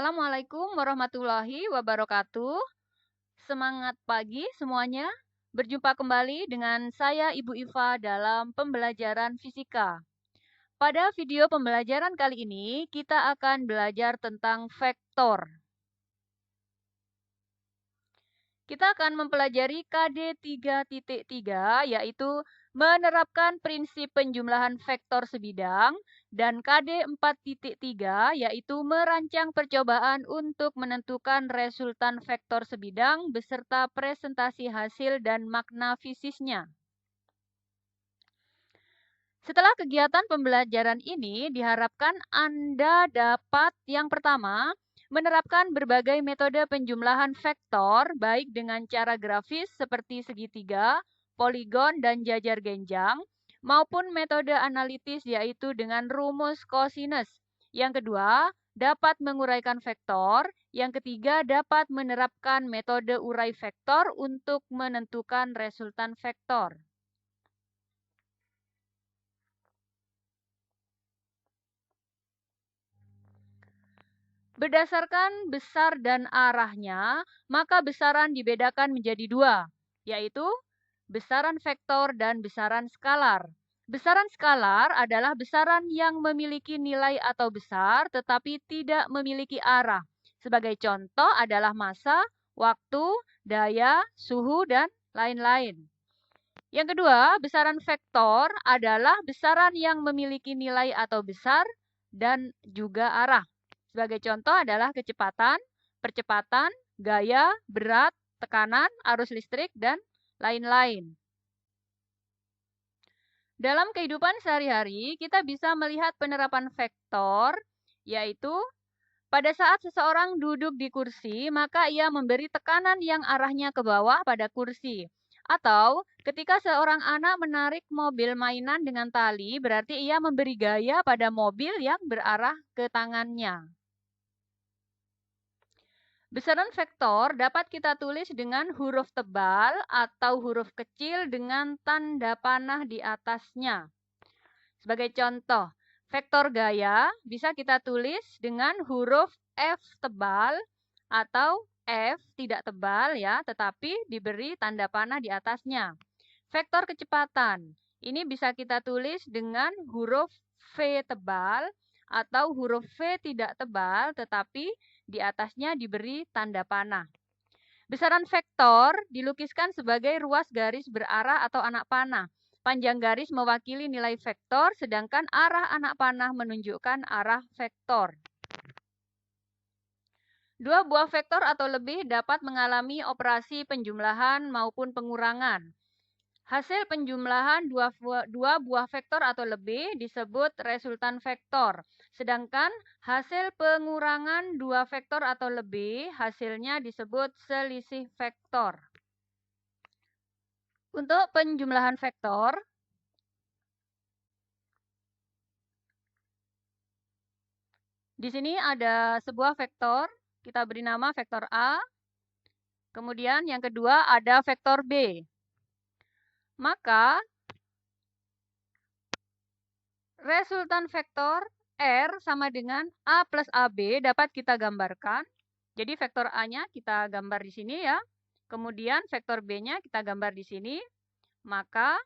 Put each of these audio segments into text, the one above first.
Assalamualaikum warahmatullahi wabarakatuh. Semangat pagi semuanya. Berjumpa kembali dengan saya Ibu Iva dalam pembelajaran fisika. Pada video pembelajaran kali ini, kita akan belajar tentang vektor. Kita akan mempelajari KD 3.3, yaitu menerapkan prinsip penjumlahan vektor sebidang, dan KD 4.3, yaitu merancang percobaan untuk menentukan resultan vektor sebidang beserta presentasi hasil dan makna fisisnya. Setelah kegiatan pembelajaran ini, diharapkan Anda dapat yang pertama, menerapkan berbagai metode penjumlahan vektor, baik dengan cara grafis seperti segitiga, poligon, dan jajar genjang, maupun metode analitis yaitu dengan rumus kosinus. Yang kedua, dapat menguraikan vektor. Yang ketiga, dapat menerapkan metode urai vektor untuk menentukan resultan vektor. Berdasarkan besar dan arahnya, maka besaran dibedakan menjadi dua, yaitu besaran vektor dan besaran skalar. Besaran skalar adalah besaran yang memiliki nilai atau besar tetapi tidak memiliki arah. Sebagai contoh adalah massa, waktu, daya, suhu, dan lain-lain. Yang kedua, besaran vektor adalah besaran yang memiliki nilai atau besar dan juga arah. Sebagai contoh adalah kecepatan, percepatan, gaya, berat, tekanan, arus listrik, dan lain-lain. Dalam kehidupan sehari-hari, kita bisa melihat penerapan vektor, yaitu pada saat seseorang duduk di kursi, maka ia memberi tekanan yang arahnya ke bawah pada kursi. Atau ketika seorang anak menarik mobil mainan dengan tali, berarti ia memberi gaya pada mobil yang berarah ke tangannya. Besaran vektor dapat kita tulis dengan huruf tebal atau huruf kecil dengan tanda panah di atasnya. Sebagai contoh, vektor gaya bisa kita tulis dengan huruf F tebal atau F tidak tebal ya, tetapi diberi tanda panah di atasnya. Vektor kecepatan, ini bisa kita tulis dengan huruf V tebal atau huruf V tidak tebal, tetapi di atasnya diberi tanda panah. Besaran vektor dilukiskan sebagai ruas garis berarah atau anak panah. Panjang garis mewakili nilai vektor, sedangkan arah anak panah menunjukkan arah vektor. Dua buah vektor atau lebih dapat mengalami operasi penjumlahan maupun pengurangan. Hasil penjumlahan dua buah vektor atau lebih disebut resultan vektor. Sedangkan hasil pengurangan dua vektor atau lebih hasilnya disebut selisih vektor. Untuk penjumlahan vektor, di sini ada sebuah vektor, kita beri nama vektor A. Kemudian yang kedua ada vektor B. Maka resultan vektor R sama dengan A plus AB dapat kita gambarkan. Jadi vektor A-nya kita gambar di sini ya. Kemudian vektor B-nya kita gambar di sini. Maka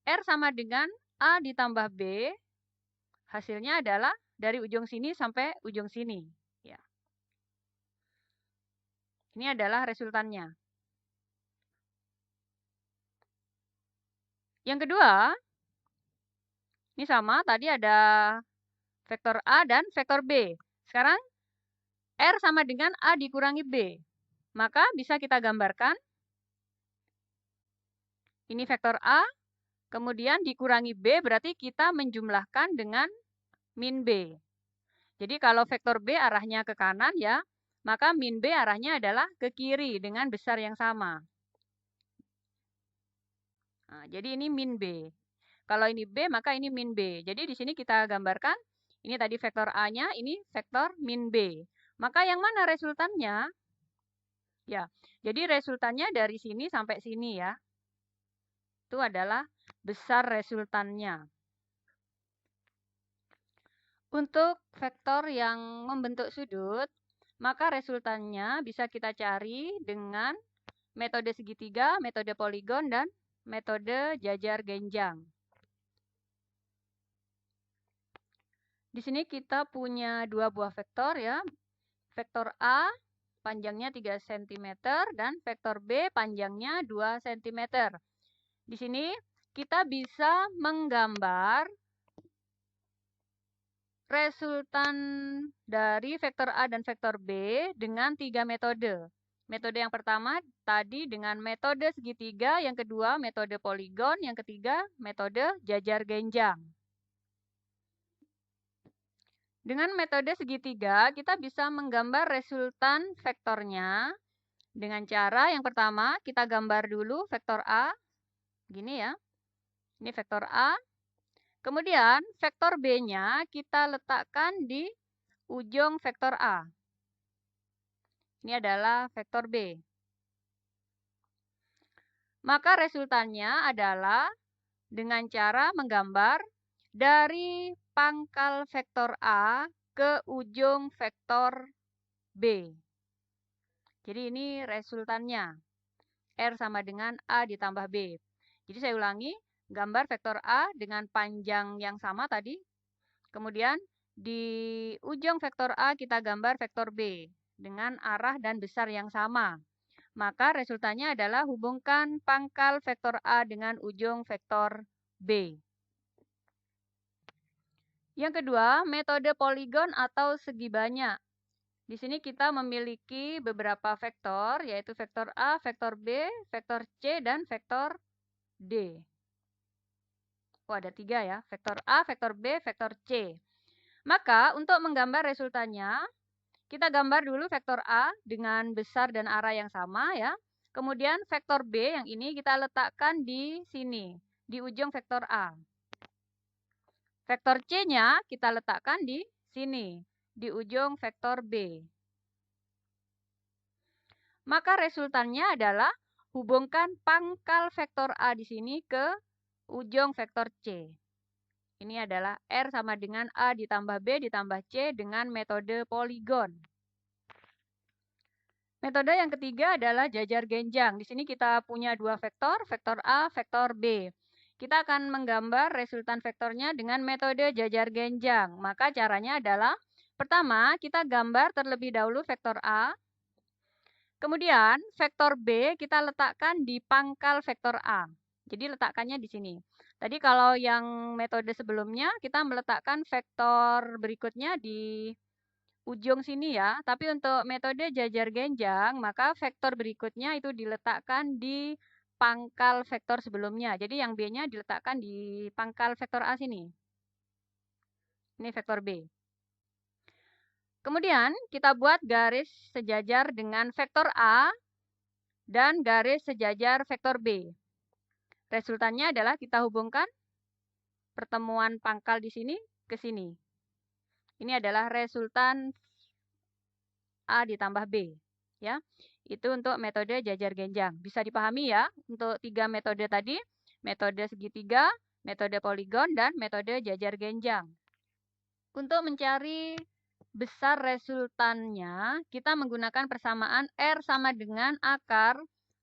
R sama dengan A ditambah B. Hasilnya adalah dari ujung sini sampai ujung sini. Ya. Ini adalah resultannya. Yang kedua, ini sama, tadi ada vektor A dan vektor B. Sekarang R sama dengan A dikurangi B. Maka bisa kita gambarkan. Ini vektor A, kemudian dikurangi B, berarti kita menjumlahkan dengan min B. Jadi kalau vektor B arahnya ke kanan ya, maka min B arahnya adalah ke kiri dengan besar yang sama. Nah, jadi ini min B. Kalau ini B, maka ini min B. Jadi di sini kita gambarkan, ini tadi vektor A-nya, ini vektor min B. Maka yang mana resultannya? Ya, jadi resultannya dari sini sampai sini ya. Itu adalah besar resultannya. Untuk vektor yang membentuk sudut, Maka resultannya bisa kita cari dengan metode segitiga, metode poligon, dan metode jajar genjang. Di sini kita punya dua buah vektor ya. Vektor A panjangnya 3 cm dan vektor B panjangnya 2 cm. Di sini kita bisa menggambar resultan dari vektor A dan vektor B dengan 3 metode. Metode yang pertama tadi dengan metode segitiga, yang kedua metode poligon, yang ketiga metode jajar genjang. Dengan metode segitiga, kita bisa menggambar resultan vektornya dengan cara yang pertama, kita gambar dulu vektor A. Gini ya. Ini vektor A. Kemudian, vektor B-nya kita letakkan di ujung vektor A. Ini adalah vektor B. Maka resultannya adalah dengan cara menggambar dari pangkal vektor A ke ujung vektor B. Jadi ini resultannya. R sama dengan A ditambah B. Jadi saya ulangi, gambar vektor A dengan panjang yang sama tadi. Kemudian di ujung vektor A kita gambar vektor B dengan arah dan besar yang sama. Maka resultannya adalah hubungkan pangkal vektor A dengan ujung vektor B. Yang kedua, metode poligon atau segi banyak. Di sini kita memiliki beberapa vektor, yaitu vektor A, vektor B, vektor C, dan vektor D. Oh, ada 3 ya, vektor A, vektor B, vektor C. Maka untuk menggambar resultannya, kita gambar dulu vektor A dengan besar dan arah yang sama ya. Kemudian vektor B yang ini kita letakkan di sini, di ujung vektor A. Vektor C-nya kita letakkan di sini, di ujung vektor B. Maka resultannya adalah hubungkan pangkal vektor A di sini ke ujung vektor C. Ini adalah R sama dengan A ditambah B ditambah C dengan metode poligon. Metode yang ketiga adalah jajar genjang. Di sini kita punya dua vektor, vektor A, vektor B. Kita akan menggambar resultan vektornya dengan metode jajar genjang. Maka caranya adalah, pertama kita gambar terlebih dahulu vektor A. Kemudian vektor B kita letakkan di pangkal vektor A. Jadi letakkannya di sini. Tadi kalau yang metode sebelumnya kita meletakkan vektor berikutnya di ujung sini ya. Tapi untuk metode jajar genjang, maka vektor berikutnya itu diletakkan di pangkal vektor sebelumnya. Jadi yang B-nya diletakkan di pangkal vektor A sini. Ini vektor B. Kemudian kita buat garis sejajar dengan vektor A dan garis sejajar vektor B. Resultannya adalah kita hubungkan pertemuan pangkal di sini ke sini. Ini adalah resultan A ditambah B. Ya, itu untuk metode jajar genjang. Bisa dipahami ya untuk 3 metode tadi, metode segitiga, metode poligon, dan metode jajar genjang. Untuk mencari besar resultannya, kita menggunakan persamaan R sama dengan akar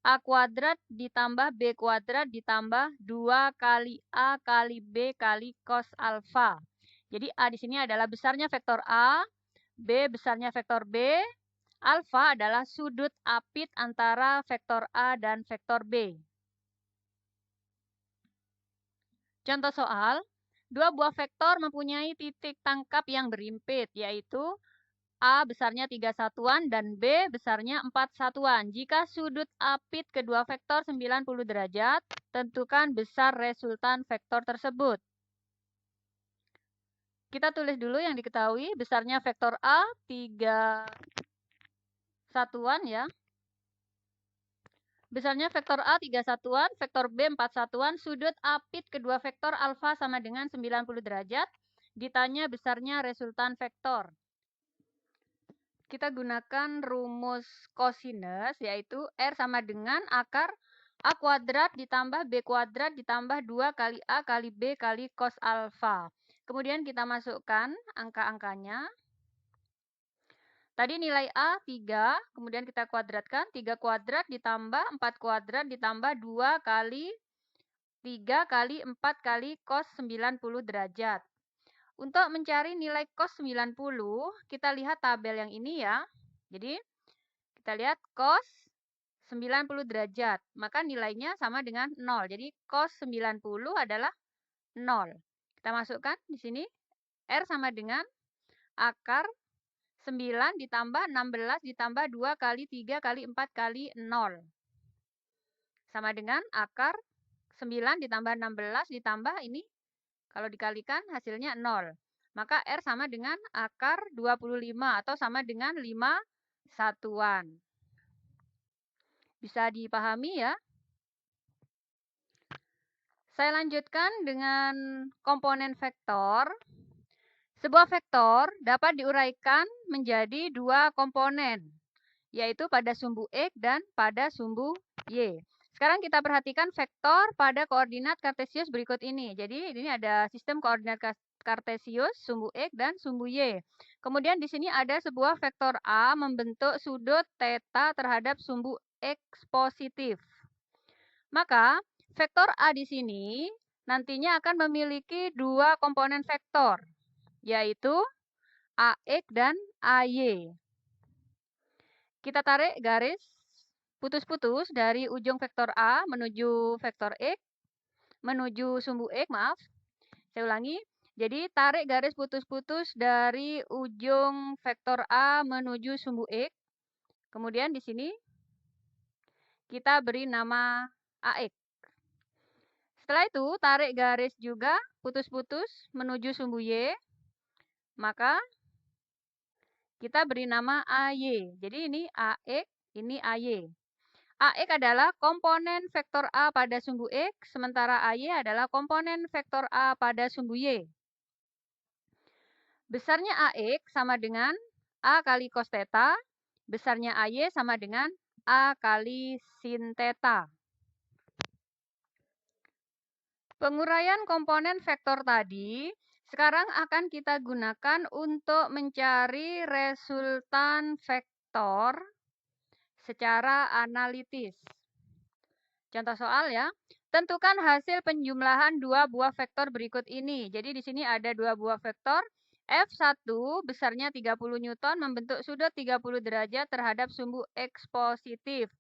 A kuadrat ditambah B kuadrat ditambah 2 kali A kali B kali cos alfa. Jadi A di sini adalah besarnya vektor A, B besarnya vektor B, alfa adalah sudut apit antara vektor A dan vektor B. Contoh soal, dua buah vektor mempunyai titik tangkap yang berimpit, yaitu A besarnya 3 satuan dan B besarnya 4 satuan. Jika sudut apit kedua vektor 90 derajat, tentukan besar resultan vektor tersebut. Kita tulis dulu yang diketahui, besarnya vektor A 3 satuan ya. Besarnya vektor A 3 satuan, vektor B 4 satuan, sudut apit kedua vektor alfa sama dengan 90 derajat. Ditanya besarnya resultan vektor. Kita gunakan rumus kosinus, yaitu R sama dengan akar A kuadrat ditambah B kuadrat ditambah 2 kali A kali B kali cos alfa. Kemudian kita masukkan angka-angkanya. Tadi nilai A 3, kemudian kita kuadratkan. 3 kuadrat ditambah 4 kuadrat ditambah 2 kali 3 kali 4 kali cos 90 derajat. Untuk mencari nilai cos 90, kita lihat tabel yang ini ya. Jadi, kita lihat cos 90 derajat. Maka nilainya sama dengan 0. Jadi, cos 90 adalah 0. Kita masukkan di sini. R sama dengan akar 9 ditambah 16 ditambah 2 kali 3 kali 4 kali 0. Sama dengan akar 9 ditambah 16 ditambah ini. Kalau dikalikan hasilnya 0. Maka R sama dengan akar 25 atau sama dengan 5 satuan. Bisa dipahami ya? Saya lanjutkan dengan komponen vektor. Sebuah vektor dapat diuraikan menjadi dua komponen, yaitu pada sumbu X dan pada sumbu Y. Sekarang kita perhatikan vektor pada koordinat kartesius berikut ini. Jadi ini ada sistem koordinat kartesius, sumbu X dan sumbu Y. Kemudian di sini ada sebuah vektor A membentuk sudut theta terhadap sumbu X positif. Maka vektor A di sini nantinya akan memiliki dua komponen vektor, yaitu AX dan AY. Kita tarik garis putus-putus dari ujung vektor A menuju vektor X, menuju sumbu X, maaf. Saya ulangi. Jadi, tarik garis putus-putus dari ujung vektor A menuju sumbu X. Kemudian di sini kita beri nama AX. Setelah itu, tarik garis juga putus-putus menuju sumbu Y. Maka, kita beri nama AY. Jadi, ini AX, ini AY. AX adalah komponen vektor A pada sumbu X, sementara AY adalah komponen vektor A pada sumbu Y. Besarnya AX sama dengan A kali cos theta, besarnya AY sama dengan A kali sin theta. Penguraian komponen vektor tadi sekarang akan kita gunakan untuk mencari resultan vektor secara analitis. Contoh soal ya. Tentukan hasil penjumlahan dua buah vektor berikut ini. Jadi di sini ada dua buah vektor. F1 besarnya 30 Newton membentuk sudut 30 derajat terhadap sumbu X positif.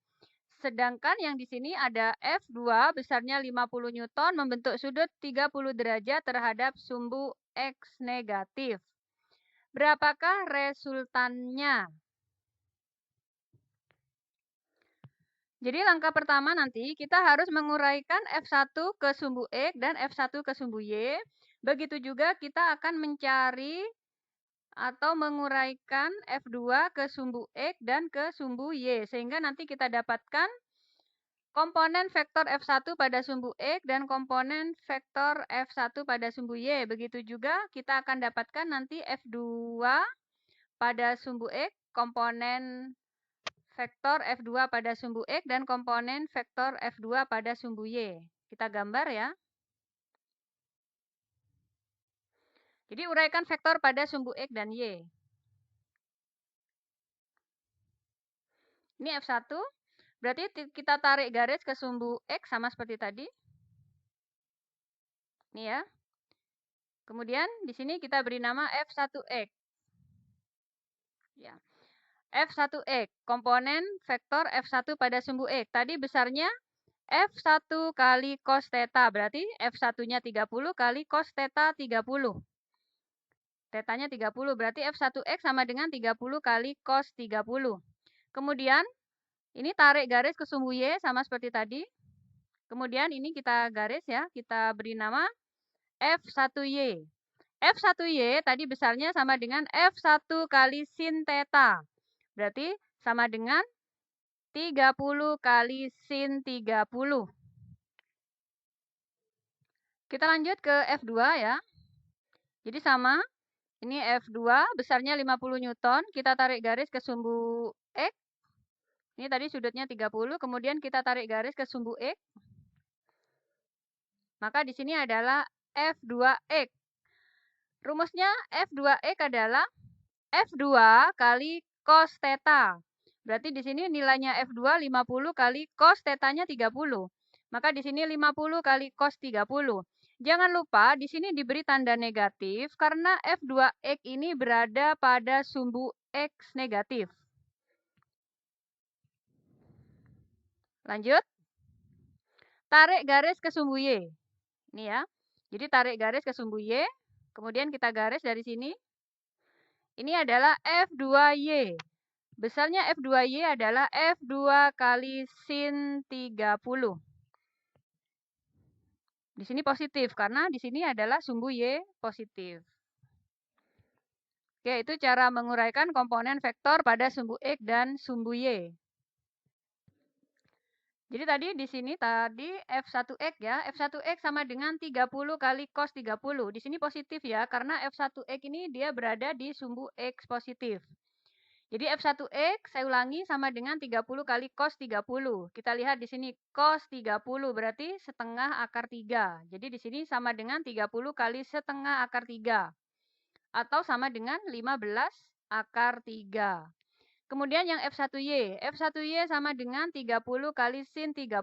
Sedangkan yang di sini ada F2 besarnya 50 Newton membentuk sudut 30 derajat terhadap sumbu X negatif. Berapakah resultannya? Jadi langkah pertama nanti kita harus menguraikan F1 ke sumbu X dan F1 ke sumbu Y. Begitu juga kita akan mencari atau menguraikan F2 ke sumbu X dan ke sumbu Y. Sehingga nanti kita dapatkan komponen vektor F1 pada sumbu X dan komponen vektor F1 pada sumbu Y. Begitu juga kita akan dapatkan nanti F2 pada sumbu X, komponen vektor F2 pada sumbu X dan komponen vektor F2 pada sumbu Y. Kita gambar ya. Jadi uraikan vektor pada sumbu X dan Y. Ini F1. Berarti kita tarik garis ke sumbu X sama seperti tadi. Ini ya. Kemudian di sini kita beri nama F1X. Ya. F1X, komponen vektor F1 pada sumbu X. Tadi besarnya F1 kali cos theta, berarti F1-nya 30 kali cos theta 30. Tetanya 30, berarti F1X sama dengan 30 kali cos 30. Kemudian, ini tarik garis ke sumbu Y sama seperti tadi. Kemudian ini kita garis ya, kita beri nama F1Y. F1Y tadi besarnya sama dengan F1 kali sin theta. Berarti sama dengan 30 kali sin 30. Kita lanjut ke F2 ya. Jadi sama, ini F2 besarnya 50 Newton. Kita tarik garis ke sumbu X. Ini tadi sudutnya 30, kemudian kita tarik garis ke sumbu X. Maka di sini adalah F2X. Rumusnya F2X adalah F2 kali cos theta. Berarti di sini nilainya F2 50 kali cos theta-nya 30. Maka di sini 50 kali cos 30. Jangan lupa di sini diberi tanda negatif karena F2X ini berada pada sumbu X negatif. Lanjut. Tarik garis ke sumbu Y. Ini ya. Jadi tarik garis ke sumbu Y. Kemudian kita garis dari sini. Ini adalah F2Y. Besarnya F2Y adalah F2 kali sin 30. Di sini positif, karena di sini adalah sumbu Y positif. Oke, itu cara menguraikan komponen vektor pada sumbu X dan sumbu Y. Jadi tadi di sini tadi F1X ya. F1X sama dengan 30 kali cos 30. Di sini positif ya, karena F1X ini dia berada di sumbu X positif. Jadi F1X, saya ulangi, sama dengan 30 kali cos 30. Kita lihat di sini cos 30 berarti setengah akar 3. Jadi di sini sama dengan 30 kali setengah akar 3. Atau sama dengan 15 akar 3. Kemudian yang F1Y. F1Y sama dengan 30 kali sin 30.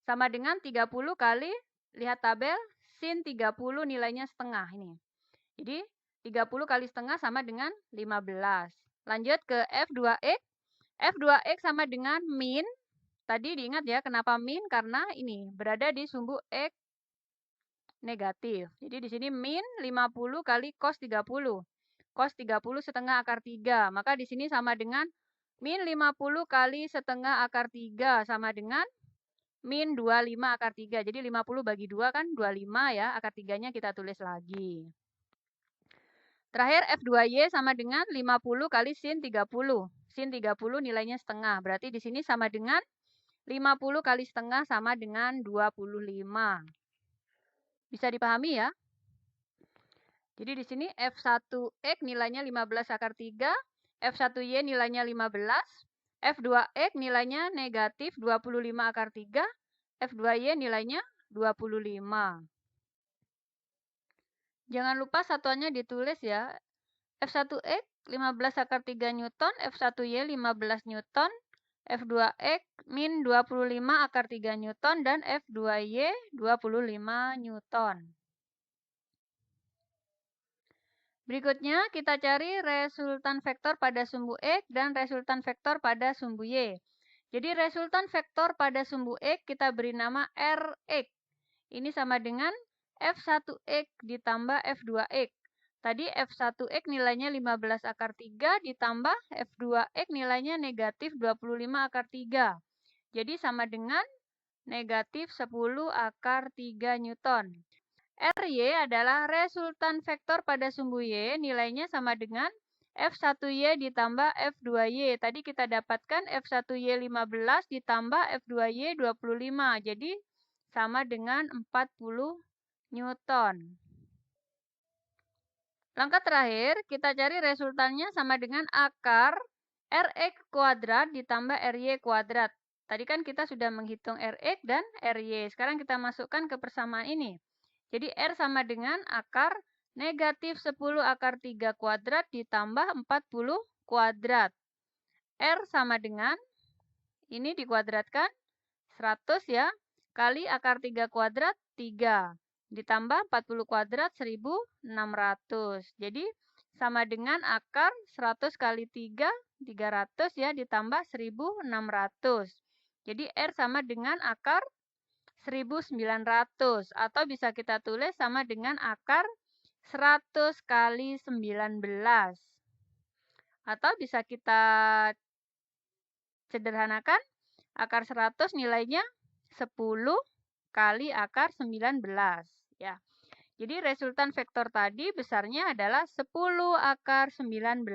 Sama dengan 30 kali, lihat tabel, sin 30 nilainya setengah ini. Jadi 30 kali setengah sama dengan 15. Lanjut ke F2X. F2X sama dengan min. Tadi diingat ya, kenapa min? Karena ini berada di sumbu X negatif. Jadi di sini min 50 kali cos 30. Cos 30 setengah akar 3. Maka di sini sama dengan min 50 kali setengah akar 3 sama dengan min 25 akar 3. Jadi 50 bagi 2 kan 25 ya. Akar 3-nya kita tulis lagi. Terakhir F2Y sama dengan 50 kali sin 30. Sin 30 nilainya setengah. Berarti di sini sama dengan 50 kali setengah sama dengan 25. Bisa dipahami ya? Jadi di sini F1X nilainya 15 akar 3. F1Y nilainya 15. F2X nilainya negatif 25 akar 3. F2Y nilainya 25. Jangan lupa satuannya ditulis ya. F1X 15 akar 3 Newton, F1Y 15 Newton, F2X min 25 akar 3 Newton, dan F2Y 25 Newton. Berikutnya kita cari resultan vektor pada sumbu X dan resultan vektor pada sumbu Y. Jadi resultan vektor pada sumbu X kita beri nama Rx. Ini sama dengan F1X ditambah F2X. Tadi F1X nilainya 15 akar 3 ditambah F2X nilainya negatif 25 akar 3. Jadi sama dengan negatif 10 akar 3 Newton. Ry adalah resultan vektor pada sumbu Y, nilainya sama dengan F1Y ditambah F2Y. Tadi kita dapatkan F1Y 15 ditambah F2Y 25. Jadi sama dengan 40 Newton. Langkah terakhir, kita cari resultannya sama dengan akar Rx kuadrat ditambah Ry kuadrat. Tadi kan kita sudah menghitung Rx dan Ry. Sekarang kita masukkan ke persamaan ini. Jadi R sama dengan akar negatif 10 akar 3 kuadrat ditambah 40 kuadrat. R sama dengan, ini dikuadratkan, 100 ya, kali akar 3 kuadrat 3. Ditambah 40 kuadrat 1600. Jadi sama dengan akar 100 kali 3, 300 ya, ditambah 1600. Jadi R sama dengan akar 1900. Atau bisa kita tulis sama dengan akar 100 kali 19. Atau bisa kita sederhanakan, akar 100 nilainya 10 kali akar 19. Ya. Jadi resultan vektor tadi besarnya adalah 10 akar 19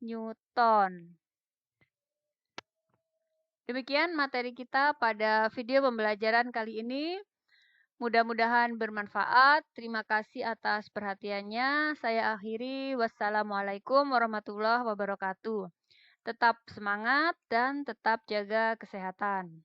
Newton. Demikian materi kita pada video pembelajaran kali ini. Mudah-mudahan bermanfaat. Terima kasih atas perhatiannya. Saya akhiri. Wassalamualaikum warahmatullahi wabarakatuh. Tetap semangat dan tetap jaga kesehatan.